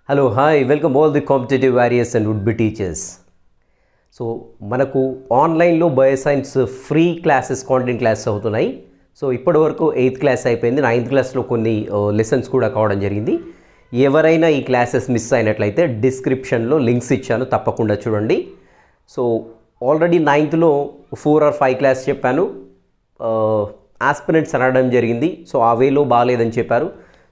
Hello hi welcome all the competitive warriors and would be teachers. So మనకు ఆన్లైన్లో bioscience free classes content classes అవుతున్నాయి. So ఇప్పటి వరకు 8th class అయిపోయింది, 9th క్లాస్లో కొన్ని లెసన్స్ కూడా కావడం జరిగింది. ఎవరైనా ఈ క్లాసెస్ మిస్ అయినట్లయితే డిస్క్రిప్షన్లో లింక్స్ ఇచ్చాను, తప్పకుండా చూడండి. సో ఆల్రెడీ 9thలో 4 or 5 క్లాస్ చెప్పాను, ఆస్పిరెంట్స్ అనడం జరిగింది. సో ఆ వేలో బాగాలేదని చెప్పారు.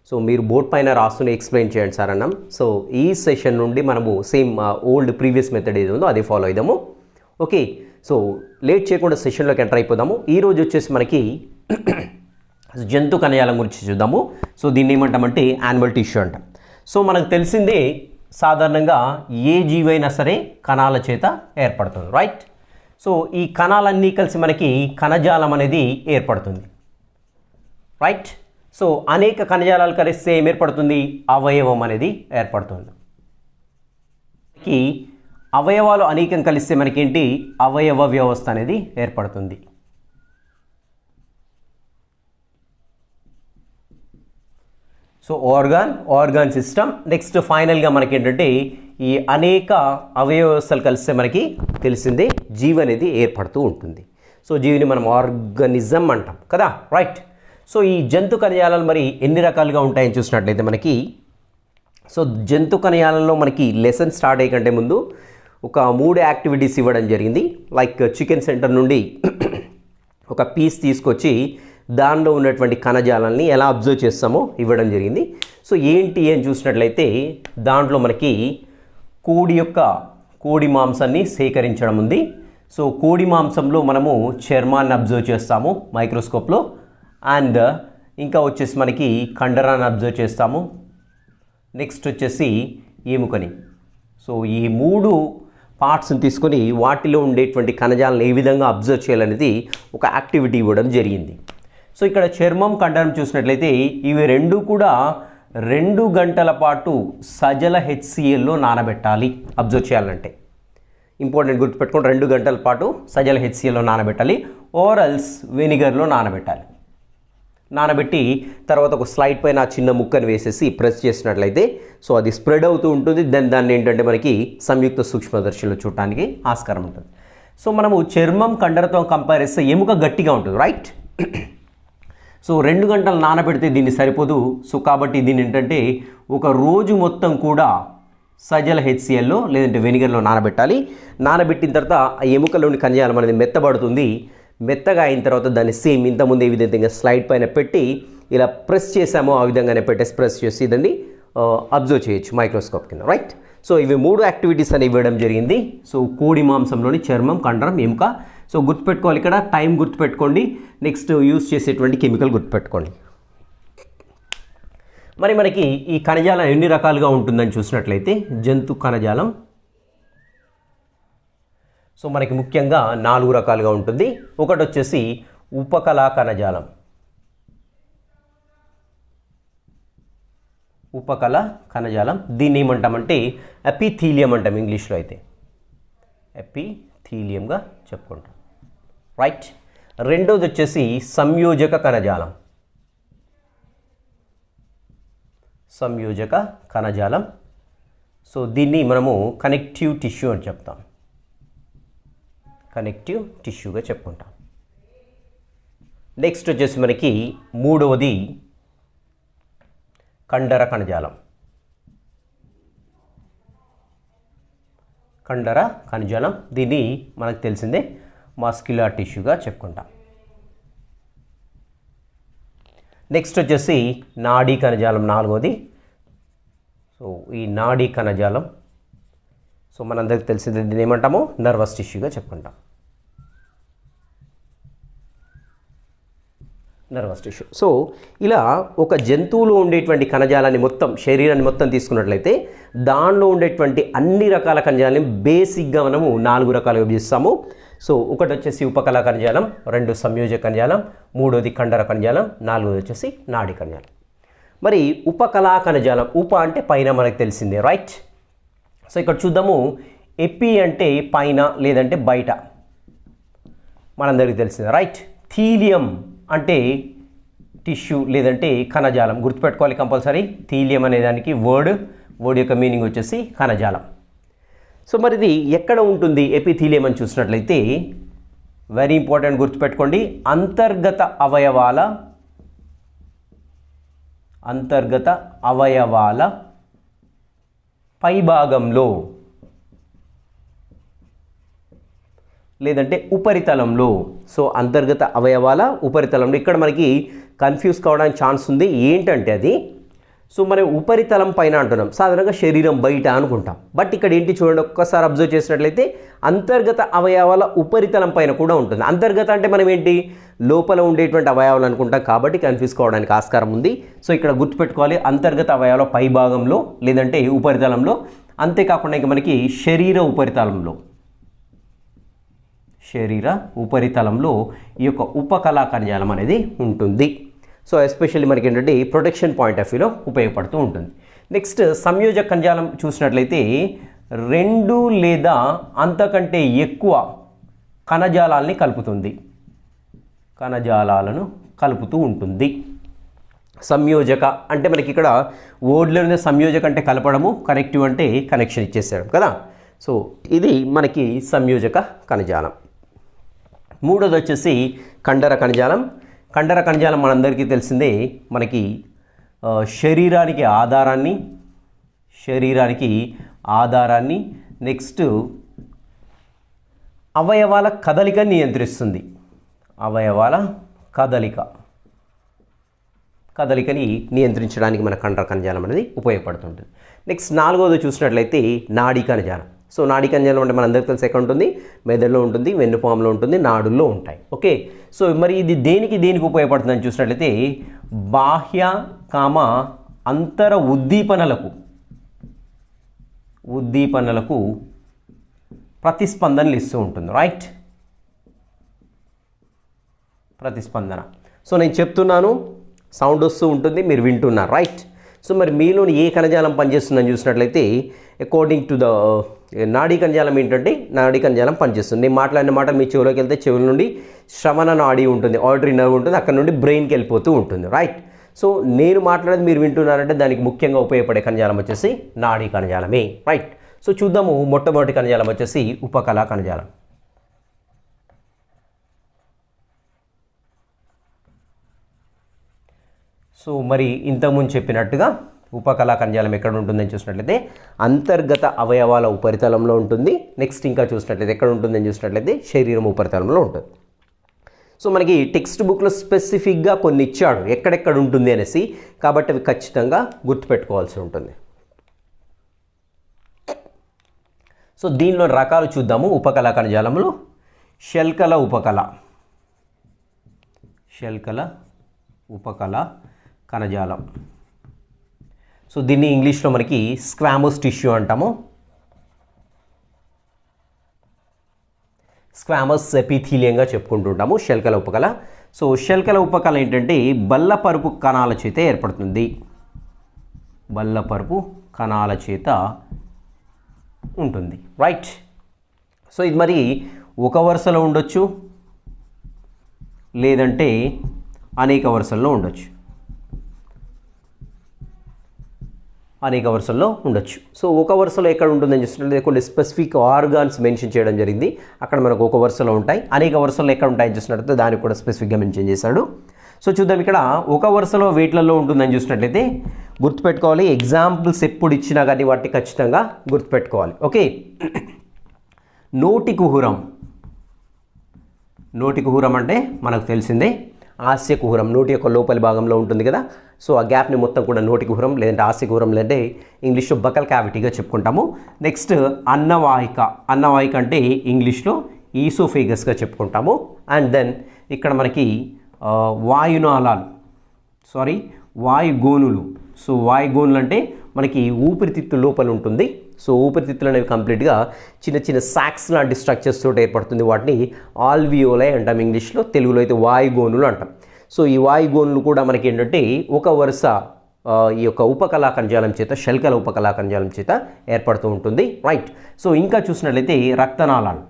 సో మీరు బోర్డ్ పైన రాస్తూనే ఎక్స్ప్లెయిన్ చేయండి సార్ అన్నాం. సో ఈ సెషన్ నుండి మనము సేమ్ ఓల్డ్ ప్రీవియస్ మెథడ్ ఏది ఉందో అదే ఫాలో అయిదాము. ఓకే, సో లేట్ చేయకుండా సెషన్లోకి ఎంటర్ అయిపోదాము. ఈరోజు వచ్చేసి మనకి జంతు కణజాలం గురించి చూద్దాము. సో దీన్ని ఏమంటామంటే యానిమల్ టిష్యూ అంటాం. సో మనకు తెలిసిందే సాధారణంగా ఏ జీవైనా సరే కణాల చేత ఏర్పడుతుంది, రైట్. సో ఈ కణాలన్నీ కలిసి మనకి కణజాలం అనేది ఏర్పడుతుంది, రైట్. సో అనేక కణజాలాలు కలిస్తే ఏం ఏర్పడుతుంది? అవయవం అనేది ఏర్పడుతుంది. ఈ అవయవాలు అనేకం కలిస్తే మనకేంటి? అవయవ వ్యవస్థ అనేది ఏర్పడుతుంది. So organ system. నెక్స్ట్ ఫైనల్గా మనకి ఏంటంటే ఈ అనేక అవయవ వ్యవస్థలు కలిస్తే మనకి తెలిసిందే జీవి అనేది ఏర్పడుతూ ఉంటుంది. సో జీవిని మనం ఆర్గానిజం అంటాం కదా, రైట్. సో ఈ జంతు కణజాలాలు మరి ఎన్ని రకాలుగా ఉంటాయని చూసినట్లయితే మనకి, సో జంతు కణజాలంలో మనకి లెసన్ స్టార్ట్ అయ్యే కంటే ముందు ఒక 3 యాక్టివిటీస్ ఇవ్వడం జరిగింది. లైక్ చికెన్ సెంటర్ నుండి ఒక పీస్ తీసుకొచ్చి దానిలో ఉన్నటువంటి కణజాలాన్ని ఎలా అబ్జర్వ్ చేస్తామో ఇవ్వడం జరిగింది. సో ఏంటి అని చూసినట్లయితే దాంట్లో మనకి కోడి మాంసాన్ని సేకరించడం ఉంది. సో కోడి మాంసంలో మనము చర్మాన్ని అబ్జర్వ్ చేస్తాము మైక్రోస్కోప్లో, అండ్ ఇంకా వచ్చేసి మనకి కండరాన్ని అబ్జర్వ్ చేస్తాము. నెక్స్ట్ వచ్చేసి ఎముకని. సో ఈ 3 పార్ట్స్ని తీసుకొని వాటిలో ఉండేటువంటి కణజాలను ఏ విధంగా అబ్జర్వ్ చేయాలనేది ఒక యాక్టివిటీ ఇవ్వడం జరిగింది. సో ఇక్కడ చర్మం, కండరం చూసినట్లయితే ఇవి రెండు కూడా 2 గంటల పాటు సజల HClలో నానబెట్టాలి అబ్జర్వ్ చేయాలంటే. ఇంపార్టెంట్ గుర్తుపెట్టుకోండి, 2 గంటల పాటు సజల HClలో నానబెట్టాలి, ఓరల్స్ వెనిగర్లో నానబెట్టాలి. నానబెట్టి తర్వాత ఒక స్లైడ్ పైన ఆ చిన్న ముక్కను వేసేసి ప్రెస్ చేసినట్లయితే సో అది స్ప్రెడ్ అవుతూ ఉంటుంది. దాన్ని ఏంటంటే మనకి సంయుక్త సూక్ష్మదర్శిలో చూడటానికి ఆస్కారం ఉంటుంది. సో మనము చర్మం, కండరతో కంపేర్ చేస్తే ఎముక గట్టిగా ఉంటుంది, రైట్. సో 2 గంటలు నానబెడితే దీన్ని సరిపోదు. సో కాబట్టి దీన్ని ఏంటంటే ఒక రోజు మొత్తం కూడా సజల HClలో లేదంటే వెనిగర్లో నానబెట్టాలి. నానబెట్టిన తర్వాత ఆ ఎముకలోని కణజాలం అనేది మెత్తబడుతుంది. మెత్తగా అయిన తర్వాత దాన్ని సేమ్ ఇంతకుముందు ఏ విధంగా స్లైడ్ పైన పెట్టి ఇలా ప్రెస్ చేసామో ఆ విధంగానే పెట్టేసి ప్రెస్ చేసి దాన్ని అబ్జర్వ్ చేయొచ్చు మైక్రోస్కోప్ కింద, రైట్. సో ఇవి 3 యాక్టివిటీస్ అని ఇవ్వడం జరిగింది. సో కోడి మాంసంలోని చర్మం, కండరం, ఎముక. సో గుర్తుపెట్టుకోవాలి, ఇక్కడ టైం గుర్తుపెట్టుకోండి, నెక్స్ట్ యూజ్ చేసేటువంటి కెమికల్ గుర్తుపెట్టుకోండి. మరి మనకి ఈ కణజాలం ఎన్ని రకాలుగా ఉంటుందని చూసినట్లయితే జంతు కణజాలం సో మనకి ముఖ్యంగా 4 రకాలుగా ఉంటుంది. ఒకటి వచ్చేసి ఉపకళా కణజాలం. ఉపకళ కణజాలం దీన్ని ఏమంటామంటే ఎపిథీలియం అంటాం ఇంగ్లీష్లో, అయితే ఎపిథీలియంగా చెప్పుకుంటాం, రైట్. రెండోది వచ్చేసి సంయోజక కణజాలం. సంయోజక కణజాలం. సో దీన్ని మనము కనెక్టివ్ టిష్యూ అని చెప్తాం, కనెక్టివ్ టిష్యూగా చెప్పుకుంటాం. నెక్స్ట్ వచ్చేసి మనకి మూడవది కండర కణజాలం. కండర కణజాలం దీన్ని మనకు తెలిసిందే మస్క్యులర్ టిష్యూగా చెప్పుకుంటాం. నెక్స్ట్ వచ్చేసి నాడీ కణజాలం, నాలుగవది. సో ఈ నాడీ కణజాలం సో మనందరికి తెలిసింది, దీన్ని ఏమంటాము? నర్వస్ టిష్యూగా చెప్పుకుంటాం, నర్వస్ టిష్యూ. సో ఇలా ఒక జంతువులో ఉండేటువంటి కణజాలాన్ని మొత్తం, శరీరాన్ని మొత్తం తీసుకున్నట్లయితే దానిలో ఉండేటువంటి అన్ని రకాల కణజాలాన్ని బేసిక్గా మనము 4 రకాలుగా విభజిస్తాము. సో ఒకటి వచ్చేసి ఉపకళా కణజాలం, 2 సంయోజక కణజాలం, 3వది కండర కణజాలం, 4వది వచ్చేసి నాడీ కణజాలం. మరి ఉపకళా కణజాలం, ఉప అంటే పైన మనకు తెలిసిందే, రైట్. సో ఇక్కడ చూద్దాము, ఎపి అంటే పైన లేదంటే బయట, మనందరికీ తెలిసిందే, రైట్. థీలియం అంటే టిష్యూ లేదంటే కణజాలం. గుర్తుపెట్టుకోవాలి కంపల్సరీ, థీలియం అనే దానికి వర్డ్ వర్డ్ యొక్క మీనింగ్ వచ్చేసి కణజాలం. సో మరి ఇది ఎక్కడ ఉంటుంది ఎపిథీలియం అని చూసినట్లయితే వెరీ ఇంపార్టెంట్ గుర్తుపెట్టుకోండి, అంతర్గత అవయవాల పైభాగంలో లేదంటే ఉపరితలంలో. సో అంతర్గత అవయవాల ఉపరితలంలో. ఇక్కడ మనకి కన్ఫ్యూజ్ కావడానికి ఛాన్స్ ఉంది. ఏంటంటే అది, సో మనం ఉపరితలం పైన అంటున్నాం, సాధారణంగా శరీరం బయట అనుకుంటాం. బట్ ఇక్కడ ఏంటి చూడండి, ఒక్కసారి అబ్జర్వ్ చేసినట్లయితే అంతర్గత అవయవాల ఉపరితలం పైన కూడా ఉంటుంది. అంతర్గత అంటే మనం ఏంటి, లోపల ఉండేటువంటి అవయవాలు అనుకుంటాం, కాబట్టి కన్ఫ్యూజ్ కావడానికి ఆస్కారం ఉంది. సో ఇక్కడ గుర్తుపెట్టుకోవాలి, అంతర్గత అవయవాల పై భాగంలో లేదంటే ఉపరితలంలో. అంతేకాకుండా ఇంకా మనకి శరీర ఉపరితలంలో ఈ యొక్క ఉపకళా కణజాలం అనేది ఉంటుంది. సో ఎస్పెషల్లీ మనకి ఏంటంటే ప్రొటెక్షన్ పాయింట్ ఆఫ్ వ్యూలో ఉపయోగపడుతూ ఉంటుంది. నెక్స్ట్ సంయోజక కణజాలం చూసినట్లయితే 2 లేదా అంతకంటే ఎక్కువ కణజాలాలను కలుపుతూ ఉంటుంది. సంయోజక అంటే మనకి ఇక్కడ వర్డ్లోనే సంయోజక అంటే కలపడము, కనెక్టివ్ అంటే కనెక్షన్ ఇచ్చేసాడు కదా. సో ఇది మనకి సంయోజక కణజాలం. మూడోది వచ్చేసి కండర కణజాలం. కండర కణజాలం మనందరికీ తెలిసిందే, మనకి శరీరానికి ఆధారాన్ని నెక్స్ట్ అవయవాల కదలికని నియంత్రిస్తుంది. అవయవాల కదలికని నియంత్రించడానికి మన కండర కణజాలం అనేది ఉపయోగపడుతుంటుంది. నెక్స్ట్ నాలుగోది చూసినట్లయితే నాడీ కణజాలం. సో నాడీ కణజాలం అంటే మనందరికీ తెలిసి ఎక్కడ ఉంటుంది, మెదడులో ఉంటుంది, వెన్నుపాములో ఉంటుంది, నాడుల్లో ఉంటాయి. ఓకే, సో మరి ఇది దేనికి ఉపయోగపడుతుందని చూసినట్లయితే బాహ్య అంతర ఉద్దీపనలకు ప్రతిస్పందనలు ఇస్తూ ఉంటుంది. రైట్, ప్రతిస్పందన. సో నేను చెప్తున్నాను, సౌండ్ వస్తూ ఉంటుంది, మీరు వింటున్నారు. రైట్, సో మరి మీలోని ఏ కణజాలం పనిచేస్తుందని చూసినట్లయితే అకార్డింగ్ టు ద నాడీ కణజాలం ఏంటంటే నాడీ కణజాలం పనిచేస్తుంది. నేను మాట్లాడిన మాట మీ చెవిలోకి వెళ్తే చెవుల నుండి శ్రవణ నాడీ ఉంటుంది, ఆడిటరీ నర్వ్ ఉంటుంది, అక్కడ నుండి బ్రెయిన్కి వెళ్ళిపోతూ ఉంటుంది. రైట్, సో నేను మాట్లాడేది మీరు వింటున్నారంటే దానికి ముఖ్యంగా ఉపయోగపడే కణజాలం వచ్చేసి నాడీ కణజాలమే. రైట్, సో చూద్దాము. మొట్టమొదటి కణజాలం వచ్చేసి ఉపకళా కణజాలం. సో మరి ఇంతకుముందు చెప్పినట్టుగా ఉపకళా కణజాలం ఎక్కడ ఉంటుందని చూసినట్లయితే అంతర్గత అవయవాల ఉపరితలంలో ఉంటుంది. నెక్స్ట్ ఇంకా చూసినట్లయితే ఎక్కడ ఉంటుందని చూసినట్లయితే శరీరం ఉపరితలంలో ఉంటుంది. సో మనకి టెక్స్ట్ బుక్లో స్పెసిఫిక్గా కొన్ని ఇచ్చాడు ఎక్కడెక్కడ ఉంటుంది అనేసి, కాబట్టి అవి ఖచ్చితంగా గుర్తుపెట్టుకోవాల్సి ఉంటుంది. సో దీనిలో రకాలు చూద్దాము. ఉపకళా కణజాలంలో శల్కల ఉపకళ కణజాలం. సో దీన్ని ఇంగ్లీష్లో మనకి స్క్వామోస్ టిష్యూ అంటాము. స్క్వామోస్ ఎపిథీలియంగా చెప్పుకుంటుంటాము శల్కల ఉపకళ. సో శల్కల ఉపకళ ఏంటంటే బల్లపరుపు కణాల చేత ఏర్పడుతుంది. బల్లపరుపు కణాల చేత ఉంటుంది. రైట్, సో ఇది మరి ఒక వరుసలో ఉండొచ్చు, లేదంటే అనేక వరుసల్లో ఉండొచ్చు. సో ఒక వరుసలో ఎక్కడ ఉంటుందని చూసినట్లయితే కొన్ని స్పెసిఫిక్ ఆర్గాన్స్ మెన్షన్ చేయడం జరిగింది, అక్కడ మనకు ఒక వరుసలో ఉంటాయి. అనేక వరుసల్లో ఎక్కడ ఉంటాయని చూసినట్లయితే దానికి కూడా స్పెసిఫిక్గా మెన్షన్ చేశాడు. సో చూద్దాం. ఇక్కడ ఒక వరుసలో వేట్లలో ఉంటుందని చూసినట్లయితే గుర్తుపెట్టుకోవాలి. ఎగ్జాంపుల్స్ ఎప్పుడు ఇచ్చినా కానీ వాటిని ఖచ్చితంగా గుర్తుపెట్టుకోవాలి. ఓకే, నోటి కుహరం అంటే మనకు తెలిసిందే, హాస్య కుహరం నోటి యొక్క లోపలి భాగంలో ఉంటుంది కదా. సో ఆ గ్యాప్ని మొత్తం కూడా నోటి కుహరం లేదంటే హాస్య కుహరం లేదంటే ఇంగ్లీష్లో బకల్ క్యావిటీగా చెప్పుకుంటాము. నెక్స్ట్ అన్నవాహిక అంటే ఇంగ్లీష్లో ఈసోఫేగస్గా చెప్పుకుంటాము. అండ్ దెన్ ఇక్కడ మనకి వాయుగోనులు. సో వాయుగోనులు అంటే మనకి ఊపిరితిత్తు లోపల ఉంటుంది. సో ఊపిరితిత్తులు అనేవి కంప్లీట్గా చిన్న చిన్న సాక్స్ లాంటి స్ట్రక్చర్స్ తోటి ఏర్పడుతుంది. వాటిని ఆల్వియోలై అంటాం ఇంగ్లీష్లో, తెలుగులో అయితే వాయుగోనులు అంటాం. సో ఈ వాయుగోనులు కూడా మనకి ఏంటంటే ఒక వరుస ఈ యొక్క ఉపకళా కణజాలం చేత శల్కల ఉపకళా కణజాలం చేత ఏర్పడుతూ ఉంటుంది. రైట్, సో ఇంకా చూసినట్లయితే రక్తనాళాలు.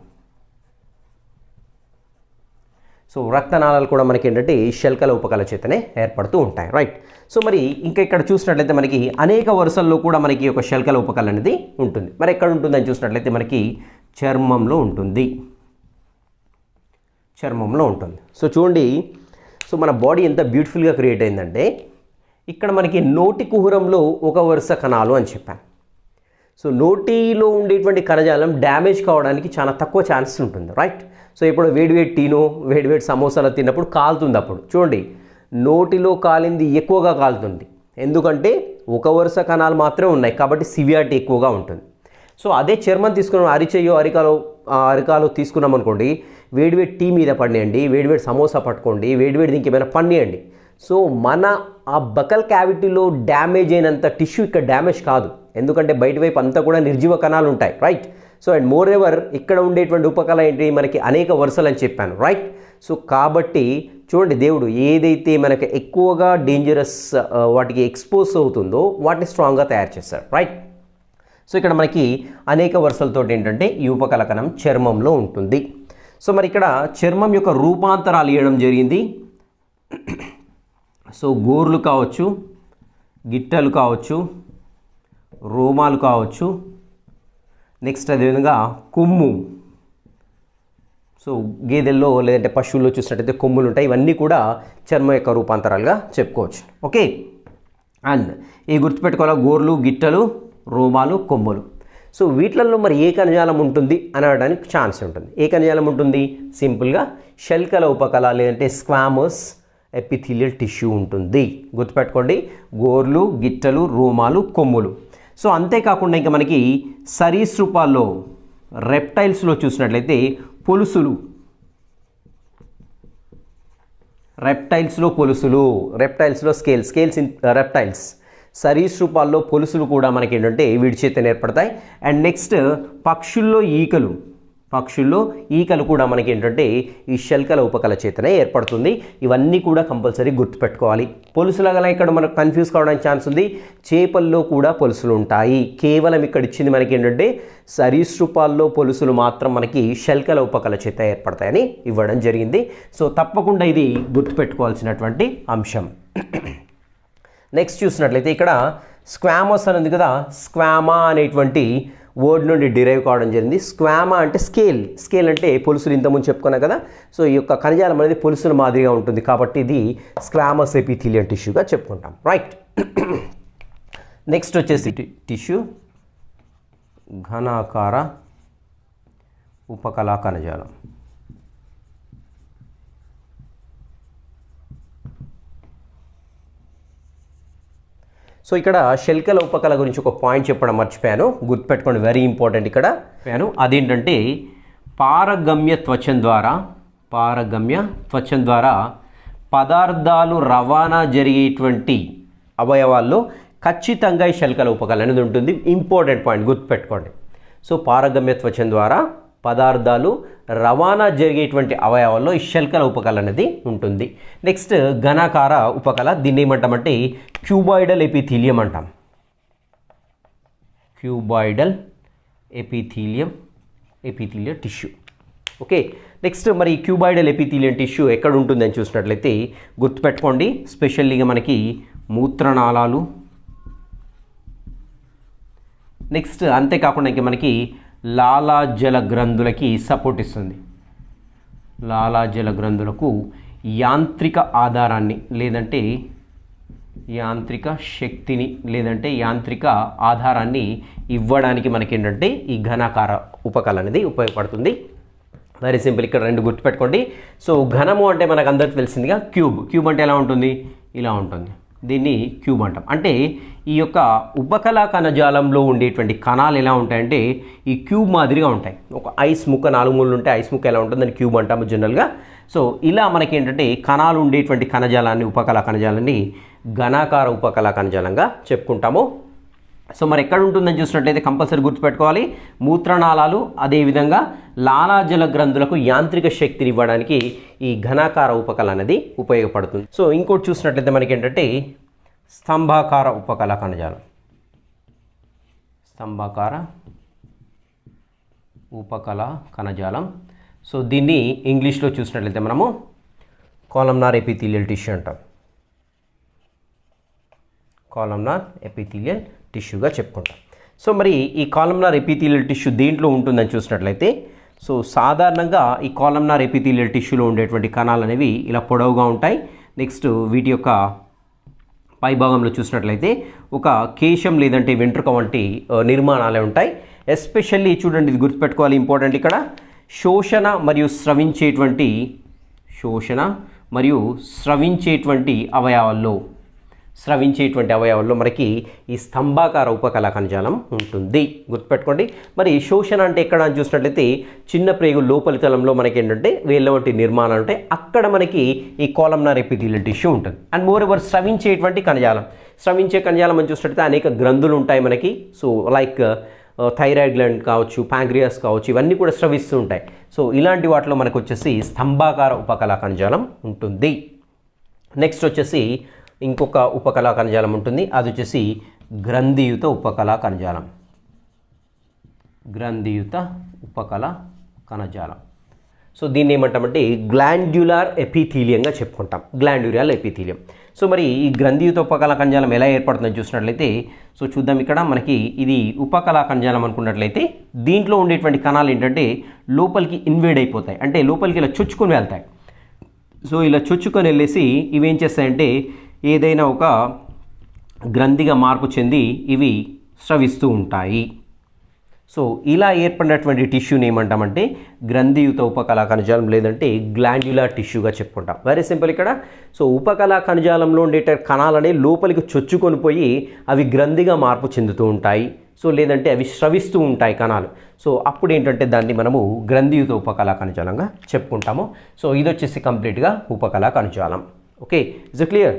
సో రక్తనాళాలు కూడా మనకి ఏంటంటే శల్కల ఉపకల చేతనే ఏర్పడుతూ ఉంటాయి, రైట్. సో మరి ఇంకా ఇక్కడ చూసినట్లయితే మనకి అనేక వరుసల్లో కూడా మనకి ఒక శల్కల ఉపకల అనేది ఉంటుంది. మరి ఎక్కడ ఉంటుందని చూసినట్లయితే మనకి చర్మంలో ఉంటుంది, చర్మంలో ఉంటుంది. సో చూడండి, సో మన బాడీ ఎంత బ్యూటిఫుల్గా క్రియేట్ అయిందంటే ఇక్కడ మనకి నోటి కుహరంలో ఒక వరుస కణాలు అని చెప్పాను. సో నోటిలో ఉండేటువంటి కణజాలం డ్యామేజ్ కావడానికి చాలా తక్కువ ఛాన్సెస్ ఉంటుంది, రైట్. సో ఇప్పుడు వేడివేడి టీనో వేడివేడి సమోసాలు తిన్నప్పుడు కాలుతుంది. అప్పుడు చూడండి, నోటిలో కాలింది ఎక్కువగా కాలుతుంది, ఎందుకంటే ఒక వరుస కణాలు మాత్రమే ఉన్నాయి కాబట్టి సివియారిటీ ఎక్కువగా ఉంటుంది. సో అదే చర్మం తీసుకున్నాం, అరిచెయ్యో అరికాలో తీసుకున్నాం అనుకోండి, వేడివేడి టీ మీద పడియండి, వేడివేడి సమోసా పట్టుకోండి, వేడివేడి ఇంకేమైనా పడియండి. సో మన ఆ బకల్ క్యావిటీలో డ్యామేజ్ అయినంత టిష్యూ ఇక్కడ డ్యామేజ్ కాదు, ఎందుకంటే బయట వైపు అంతా కూడా నిర్జీవ కణాలు ఉంటాయి, right. So and more ever ఇక్కడ ఉండేటువంటి ఉపకళ ఏంటి, మనకి అనేక వరుసలు అని చెప్పాను, రైట్. సో కాబట్టి చూడండి, దేవుడు ఏదైతే మనకి ఎక్కువగా డేంజరస్ వాటికి ఎక్స్పోజ్ అవుతుందో వాటిని స్ట్రాంగ్గా తయారు చేస్తాడు, రైట్. సో ఇక్కడ మనకి అనేక వరుసలతో ఏంటంటే ఈ ఉపకళ కణం చర్మంలో ఉంటుంది. సో మరి ఇక్కడ చర్మం యొక్క రూపాంతరాలు ఇవ్వడం జరిగింది. సో గోర్లు కావచ్చు, గిట్టలు కావచ్చు, రోమాలు కావచ్చు, నెక్స్ట్ అదేవిధంగా కొమ్ము. సో గేదెల్లో లేదంటే పశువుల్లో చూసినట్టయితే కొమ్ములు ఉంటాయి, ఇవన్నీ కూడా చర్మం యొక్క రూపాంతరాలుగా చెప్పుకోవచ్చు, ఓకే. అండ్ ఈ గుర్తుపెట్టుకోవాలి, గోర్లు, గిట్టలు, రోమాలు, కొమ్ములు. సో వీటిలలో మరి ఏ కణజాలం ఉంటుంది అనడానికి ఛాన్స్ ఉంటుంది. ఏ కణజాలం ఉంటుంది? సింపుల్గా శల్కల ఉపకళ లేదంటే స్క్వామస్ ఎపిథీలియల్ టిష్యూ ఉంటుంది. గుర్తుపెట్టుకోండి, గోర్లు, గిట్టలు, రోమాలు, కొమ్ములు. సో అంతేకాకుండా ఇంకా మనకి సరీసృపాల్లో రెప్టైల్స్లో చూసినట్లయితే పొలుసులు, రెప్టైల్స్లో స్కేల్స్ ఇన్ రెప్టైల్స్. సరీసృపాల్లో పొలుసులు కూడా మనకి ఏంటంటే వీడి చేత ఏర్పడతాయి. అండ్ నెక్స్ట్ పక్షుల్లో ఈకలు కూడా మనకి ఏంటంటే ఈ శల్కల ఉపకళ చేతనే ఏర్పడుతుంది. ఇవన్నీ కూడా కంపల్సరీ గుర్తుపెట్టుకోవాలి. పొలుసులగా ఇక్కడ మనకు కన్ఫ్యూజ్ కావడానికి ఛాన్స్ ఉంది. చేపల్లో కూడా పొలుసులు ఉంటాయి. కేవలం ఇక్కడ ఇచ్చింది మనకి ఏంటంటే సరీసృపాల్లో పొలుసులు మాత్రం మనకి శల్కల ఉపకళ చేత ఏర్పడతాయని ఇవ్వడం జరిగింది. సో తప్పకుండా ఇది గుర్తుపెట్టుకోవాల్సినటువంటి అంశం. నెక్స్ట్ చూసినట్లయితే ఇక్కడ స్క్వామస్ అనేది కదా, స్క్వామా అనేటువంటి వర్డ్ నుండి డిరైవ్ కావడం జరిగింది. స్క్వామా అంటే స్కేల్ అంటే పొలుసులు ఇంతకుముందు చెప్పుకున్నాం కదా. సో ఈ యొక్క కణజాలం అనేది పొలుసుల మాదిరిగా ఉంటుంది కాబట్టి ఇది స్క్వామస్ ఎపిథీలియల్ టిష్యూగా చెప్పుకుంటాం, రైట్. నెక్స్ట్ వచ్చేసి టిష్యూ ఘనాకార ఉపకళా కణజాలం. సో ఇక్కడ శల్కల ఉపకళ గురించి ఒక పాయింట్ చెప్పడం మర్చిపోయాను, గుర్తుపెట్టుకోండి, వెరీ ఇంపార్టెంట్. ఇక్కడ అదేంటంటే పారగమ్య త్వచం ద్వారా పదార్థాలు రవాణా జరిగేటువంటి అవయవాల్లో ఖచ్చితంగా ఈ శల్కల ఉపకళ అనేది ఉంటుంది. ఇంపార్టెంట్ పాయింట్, గుర్తుపెట్టుకోండి. సో పారగమ్య త్వచం ద్వారా పదార్థాలు రవాణా జరిగేటువంటి అవయవాల్లో ఈ శల్కల ఉపకళ అనేది ఉంటుంది. నెక్స్ట్ ఘనాకార ఉపకళ, దీన్ని ఏమంటామంటే క్యూబాయిడల్ ఎపిథీలియం అంటాం. Cuboidal epithelium tissue, okay. Next మరి క్యూబాయిడల్ ఎపిథీలియం టిష్యూ ఎక్కడ ఉంటుందని చూసినట్లయితే గుర్తుపెట్టుకోండి, స్పెషల్లీగా మనకి మూత్రనాళాలు, నెక్స్ట్ అంతేకాకుండా ఇంకా మనకి లాలాజల గ్రంథులకి సపోర్ట్ ఇస్తుంది. లాలాజల గ్రంథులకు యాంత్రిక ఆధారాన్ని లేదంటే యాంత్రిక శక్తిని లేదంటే యాంత్రిక ఆధారాన్ని ఇవ్వడానికి మనకి ఏంటంటే ఈ ఘనాకార ఉపకళ అనేది ఉపయోగపడుతుంది. వెరీ సింపుల్, ఇక్కడ రెండు గుర్తుపెట్టుకోండి. సో ఘనము అంటే మనకు అందరికీ తెలిసిందిగా క్యూబ్ అంటే ఎలా ఉంటుంది, ఇలా ఉంటుంది, దీన్ని క్యూబ్ అంటాం. అంటే ఈ యొక్క ఉపకళా కణజాలంలో ఉండేటువంటి కణాలు ఎలా ఉంటాయంటే ఈ క్యూబ్ మాదిరిగా ఉంటాయి. ఒక ఐస్ ముక్క 4 మూలలు ఉంటే ఐస్ ముక్క ఎలా ఉంటుంది, దాన్ని క్యూబ్ అంటాము జనరల్గా. సో ఇలా మనకి ఏంటంటే కణాలు ఉండేటువంటి కణజాలాన్ని, ఉపకళా కణజాలాన్ని ఘనాకార ఉపకళా కణజాలంగా చెప్పుకుంటాము. సో మరి ఎక్కడ ఉంటుందని చూసినట్లయితే కంపల్సరీ గుర్తుపెట్టుకోవాలి, మూత్రనాళాలు, అదేవిధంగా లాలాజల గ్రంథులకు యాంత్రిక శక్తిని ఇవ్వడానికి ఈ ఘనాకార ఉపకళ అనేది ఉపయోగపడుతుంది. సో ఇంకోటి చూసినట్లయితే మనకి ఏంటంటే స్తంభాకార ఉపకళా కణజాలం. స్తంభాకార ఉపకళా కణజాలం. సో దీన్ని ఇంగ్లీష్లో చూసినట్లయితే మనము కాలమ్నార్ ఎపిథీలియల్ టిష్యూ అంటాం. కాలమ్నార్ ఎపిథీలియల్ టిష్యూగా చెప్పుకుంటాం. సో మరి ఈ కాలమ్నార్ ఎపిథీలియల్ టిష్యూ దేంట్లో ఉంటుందని చూసినట్లయితే, సో సాధారణంగా ఈ కాలమ్నార్ ఎపిథీలియల్ టిష్యూలో ఉండేటువంటి కణాలు అనేవి ఇలా పొడవుగా ఉంటాయి. నెక్స్ట్ వీటి యొక్క పై భాగంలో చూసినట్లయితే ఒక కేశం లేదంటే వెంట్రుక వంటి నిర్మాణాలే ఉంటాయి. ఎస్పెషల్లీ చూడండి, ఇది గుర్తుపెట్టుకోవాలి, ఇంపార్టెంట్ ఇక్కడ శోషణ మరియు స్రవించేటువంటి అవయవాల్లో మనకి ఈ స్తంభాకార ఉపకళా కణజాలం ఉంటుంది. గుర్తుపెట్టుకోండి. మరి శోషణ అంటే ఎక్కడ అని చూసినట్లయితే చిన్న ప్రేగు లోపలి తలంలో మనకి ఏంటంటే వేళ్ళ వంటి నిర్మాణాలు ఉంటాయి. అక్కడ మనకి ఈ కాలమ్నార్ ఎపిథీలియల్ టిష్యూ ఉంటుంది. అండ్ మోర్ ఓవర్ స్రవించే కణజాలం అని చూసినట్లయితే అనేక గ్రంథులు ఉంటాయి మనకి. సో లైక్ థైరాయిడ్ గ్లాండ్ కావచ్చు, ప్యాంక్రియాస్ కావచ్చు, ఇవన్నీ కూడా స్రవిస్తూ ఉంటాయి. సో ఇలాంటి వాటిలో మనకు వచ్చేసి స్తంభాకార ఉపకళా కణజాలం ఉంటుంది. నెక్స్ట్ వచ్చేసి ఇంకొక ఉపకళా కణజాలం ఉంటుంది, అది వచ్చేసి గ్రంథియుత ఉపకళా కణజాలం. సో దీన్ని ఏమంటామంటే గ్లాండ్యులార్ ఎపిథీలియంగా చెప్పుకుంటాం. గ్లాండ్యులార్ ఎపిథీలియం. సో మరి ఈ గ్రంథియుత ఉపకళా కణజాలం ఎలా ఏర్పడుతుందని చూసినట్లయితే, సో చూద్దాం. ఇక్కడ మనకి ఇది ఉపకళా కణజాలం అనుకున్నట్లయితే దీంట్లో ఉండేటువంటి కణాలు ఏంటంటే లోపలికి ఇన్వేడ్ అయిపోతాయి, అంటే లోపలికి ఇలా చొచ్చుకొని వెళ్తాయి. సో ఇలా చొచ్చుకొని వెళ్ళేసి ఇవి ఏం చేస్తాయంటే ఏదైనా ఒక గ్రంథిగా మార్పు చెంది ఇవి స్రవిస్తూ ఉంటాయి. సో ఇలా ఏర్పడినటువంటి టిష్యూని ఏమంటామంటే గ్రంథియుత ఉపకళా కణజాలం లేదంటే గ్లాండ్యులార్ టిష్యూగా చెప్పుకుంటాం. వెరీ సింపుల్ ఇక్కడ. సో ఉపకళా కణజాలంలో ఉండే కణాలనే లోపలికి చొచ్చుకొని పోయి అవి గ్రంథిగా మార్పు చెందుతూ ఉంటాయి. సో లేదంటే అవి స్రవిస్తూ ఉంటాయి కణాలు. సో అప్పుడు ఏంటంటే దాన్ని మనము గ్రంథియుత ఉపకళా కణజాలంగా చెప్పుకుంటాము. సో ఇది వచ్చేసి కంప్లీట్గా ఉపకళా కణజాలం. Okay, is it clear?